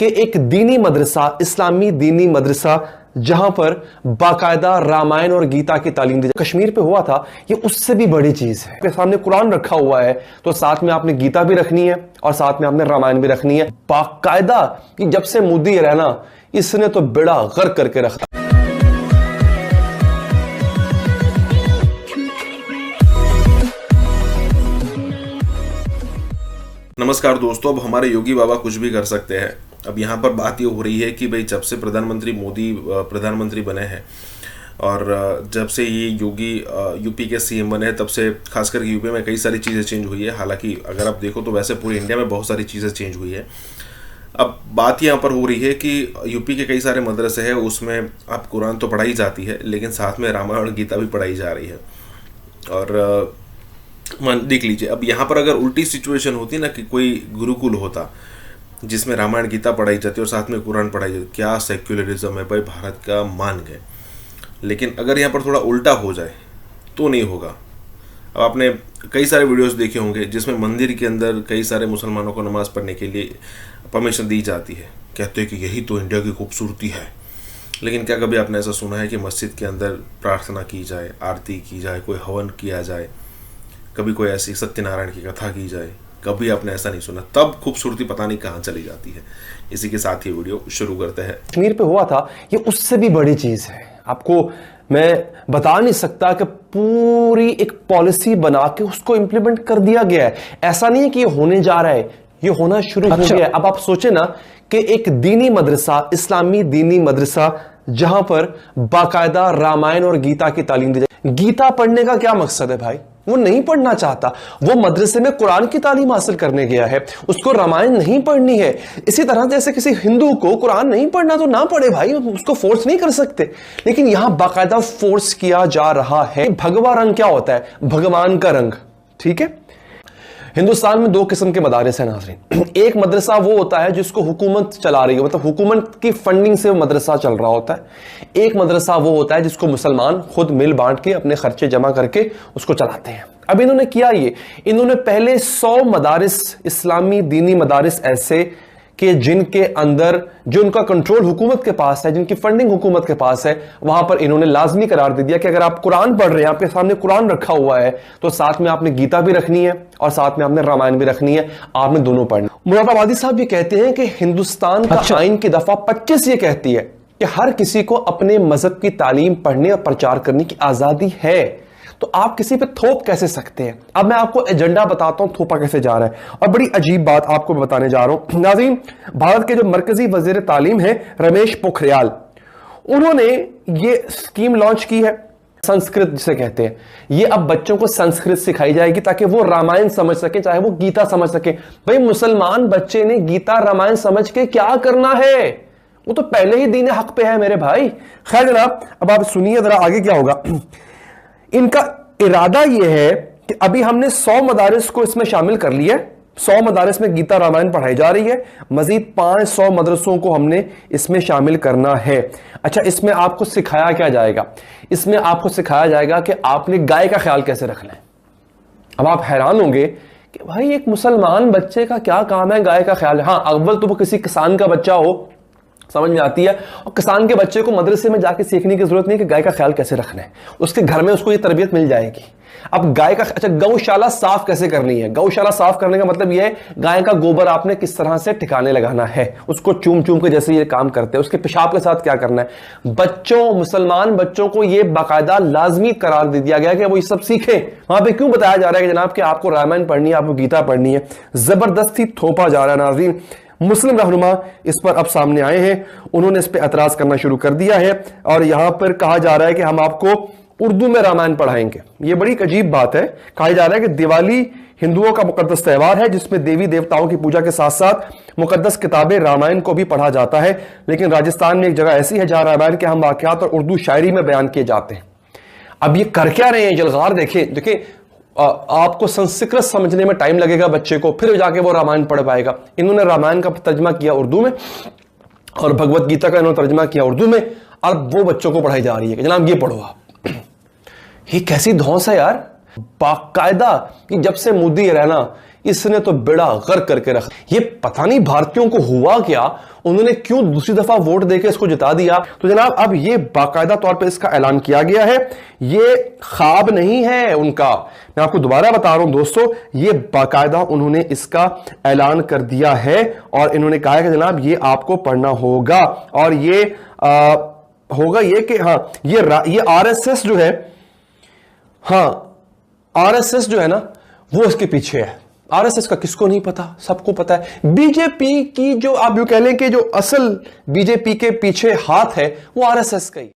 कि एक दीनी मदरसा, इस्लामी दीनी मदरसा, जहां पर बाकायदा रामायण और गीता की तालीम दी जाए, कश्मीर पे हुआ था। ये उससे भी बड़ी चीज है। आपके सामने कुरान रखा हुआ है तो साथ में आपने गीता भी रखनी है और साथ में आपने रामायण भी रखनी है बाकायदा। कि जब से मोदी है ना, इसने तो बेड़ा गर्क करके रखा। नमस्कार दोस्तों, अब हमारे योगी बाबा कुछ भी कर सकते हैं। अब यहाँ पर बात ये हो रही है कि भाई जब से प्रधानमंत्री मोदी प्रधानमंत्री बने हैं और जब से ये योगी यूपी के सीएम बने हैं, तब से खासकर यूपी में कई सारी चीज़ें चेंज हुई है। हालांकि अगर आप देखो तो वैसे पूरे इंडिया में बहुत सारी चीज़ें चेंज हुई है। अब बात यहाँ पर हो रही है कि यूपी के कई सारे मदरसे हैं, उसमें अब कुरान तो पढ़ाई जाती है लेकिन साथ में रामायण और गीता भी पढ़ाई जा रही है। और देख लीजिए, अब यहाँ पर अगर उल्टी सिचुएशन होती ना कि कोई गुरुकुल होता जिसमें रामायण गीता पढ़ाई जाती और साथ में कुरान पढ़ाई जाती, क्या सेक्युलरिज्म है भाई, भारत का मान गए। लेकिन अगर यहाँ पर थोड़ा उल्टा हो जाए तो नहीं होगा। अब आपने कई सारे वीडियोस देखे होंगे जिसमें मंदिर के अंदर कई सारे मुसलमानों को नमाज पढ़ने के लिए परमिशन दी जाती है। कहते हैं कि यही तो इंडिया की खूबसूरती है। लेकिन क्या कभी आपने ऐसा सुना है कि मस्जिद के अंदर प्रार्थना की जाए, आरती की जाए, कोई हवन किया जाए, कभी कोई ऐसी सत्यनारायण की कथा की जाए? कभी आपने ऐसा नहीं सुना। तब खूबसूरती पता नहीं कहाँ चली जाती है। इसी के साथ ही वीडियो शुरू करते हैं। कश्मीर पे हुआ था, ये उससे भी बड़ी चीज है। आपको मैं बता नहीं सकता कि पूरी एक पॉलिसी बना के उसको इंप्लीमेंट कर दिया गया है। ऐसा नहीं है कि ये होने जा रहा है, ये होना शुरू हो गया है। अब आप सोचे ना कि एक दीनी मदरसा, इस्लामी दीनी मदरसा, जहां पर बाकायदा रामायण और गीता की तालीम दी जाए। गीता पढ़ने का क्या मकसद है भाई? वो नहीं पढ़ना चाहता, वो मदरसे में कुरान की तालीम हासिल करने गया है, उसको रामायण नहीं पढ़नी है। इसी तरह जैसे किसी हिंदू को कुरान नहीं पढ़ना तो ना पढ़े भाई, उसको फोर्स नहीं कर सकते। लेकिन यहां बाकायदा फोर्स किया जा रहा है। भगवा रंग क्या होता है? भगवान का रंग। ठीक है, हिंदुस्तान में दो किस्म के मदारिस हैं नाज़रीन। एक मदरसा वो होता है जिसको हुकूमत चला रही है, मतलब हुकूमत की फंडिंग से मदरसा चल रहा होता है। एक मदरसा वो होता है जिसको मुसलमान खुद मिल बांट के अपने खर्चे जमा करके उसको चलाते हैं। अब इन्होंने किया ये, इन्होंने पहले 100 मदारिस, इस्लामी दीनी मदारिस ऐसे कि जिनके अंदर जो उनका कंट्रोल हुकूमत के पास है, जिनकी फंडिंग हुकूमत के पास है, वहां पर इन्होंने लाजमी करार दे दिया कि अगर आप कुरान पढ़ रहे हैं, आपके सामने कुरान रखा हुआ है, तो साथ में आपने गीता भी रखनी है और साथ में आपने रामायण भी रखनी है। आपने दोनों पढ़ना। मुरादाबादी साहब ये कहते हैं कि हिंदुस्तान का आईन की दफा 25 ये कहती है कि हर किसी को अपने मजहब की तालीम पढ़ने और प्रचार करने की आजादी है। तो आप किसी पे थोप कैसे सकते हैं? अब मैं आपको एजेंडा बताता हूं थोपा कैसे जा रहा है। और बड़ी अजीब बात आपको बताने जा रहा हूं नाज़रीन। भारत के जो मरकजी वजीर तालीम है रमेश पोखरियाल, उन्होंने ये स्कीम लॉन्च की है, संस्कृत जिसे कहते हैं। ये अब बच्चों को संस्कृत सिखाई जाएगी ताकि वो रामायण समझ सके, चाहे वो गीता समझ सके। भाई मुसलमान बच्चे ने गीता रामायण समझ के क्या करना है? वो तो पहले ही दीन हक पे है मेरे भाई। खैर जनाब, अब आप सुनिए जरा आगे क्या होगा। इनका इरादा यह है कि अभी हमने 100 मदारिस को इसमें शामिल कर लिया है। 100 मदारिस में गीता रामायण पढ़ाई जा रही है। मजीद 500 मदरसों को हमने इसमें शामिल करना है। अच्छा, इसमें आपको सिखाया क्या जाएगा? इसमें आपको सिखाया जाएगा कि आपने गाय का ख्याल कैसे रखना है। अब आप हैरान होंगे कि भाई एक मुसलमान बच्चे का क्या काम है गाय का ख्याल? हाँ, अव्वल तो वो किसी किसान का बच्चा हो, समझ में आती है। और किसान के बच्चे को मदरसे में जाके सीखने की जरूरत नहीं कि गाय का ख्याल कैसे रखना है। उसके घर में उसको ये तरबियत मिल जाएगी। अब गाय का, अच्छा, गौशाला साफ कैसे करनी है? गौशाला साफ करने का मतलब यह है गाय का गोबर आपने किस तरह से ठिकाने लगाना है, उसको चूम चूम के जैसे ये काम करते हैं। उसके पेशाब के साथ क्या करना है? बच्चों, मुसलमान बच्चों को यह बाकायदा लाजमी करार दे दिया गया कि वो ये सब सीखें। वहां पर क्यों बताया जा रहा है कि जनाब कि आपको रामायण पढ़नी है, आपको गीता पढ़नी है? जबरदस्ती थोपा जा रहा है नाज़रीन। मुस्लिम रहनुमा इस पर अब सामने आए हैं, उन्होंने इस पर एतराज करना शुरू कर दिया है और यहां पर कहा जा रहा है कि हम आपको उर्दू में रामायण पढ़ाएंगे। यह बड़ी अजीब बात है। कहा जा रहा है कि दिवाली हिंदुओं का मुकद्दस त्यौहार है जिसमें देवी देवताओं की पूजा के साथ साथ मुकद्दस किताबें रामायण को भी पढ़ा जाता है। लेकिन राजस्थान में एक जगह ऐसी है जहां रामायण के हम वाकयात और उर्दू शायरी में बयान किए जाते हैं। अब ये कर क्या रहे हैं जलगार? देखिए आपको संस्कृत समझने में टाइम लगेगा बच्चे को, फिर जाके वो रामायण पढ़ पाएगा। इन्होंने रामायण का तर्जमा किया उर्दू में और भगवत गीता का इन्होंने तर्जमा किया उर्दू में, और वो बच्चों को पढ़ाई जा रही है कि जनाब ये पढ़ो आप। ये कैसी धौंस है यार? बाकायदा कि जब से मोदी है ना, इसने तो बेड़ा गर्क करके रखा। ये पता नहीं भारतीयों को हुआ क्या, उन्होंने क्यों दूसरी दफा वोट देकर इसको जिता दिया। तो जनाब अब ये बाकायदा तौर पे इसका ऐलान किया गया है, ये ख्वाब नहीं है उनका। मैं आपको दोबारा बता रहा हूं दोस्तों, ये बाकायदा उन्होंने इसका ऐलान कर दिया है और इन्होंने कहा है कि जनाब ये आपको पढ़ना होगा। और ये होगा ये कि हाँ ये आरएसएस जो है, हाँ आरएसएस जो है ना वो इसके पीछे है। आरएसएस का किसको नहीं पता, सबको पता है। बीजेपी की जो आप यूं कह लें कि जो असल बीजेपी के पीछे हाथ है वो आरएसएस का ही।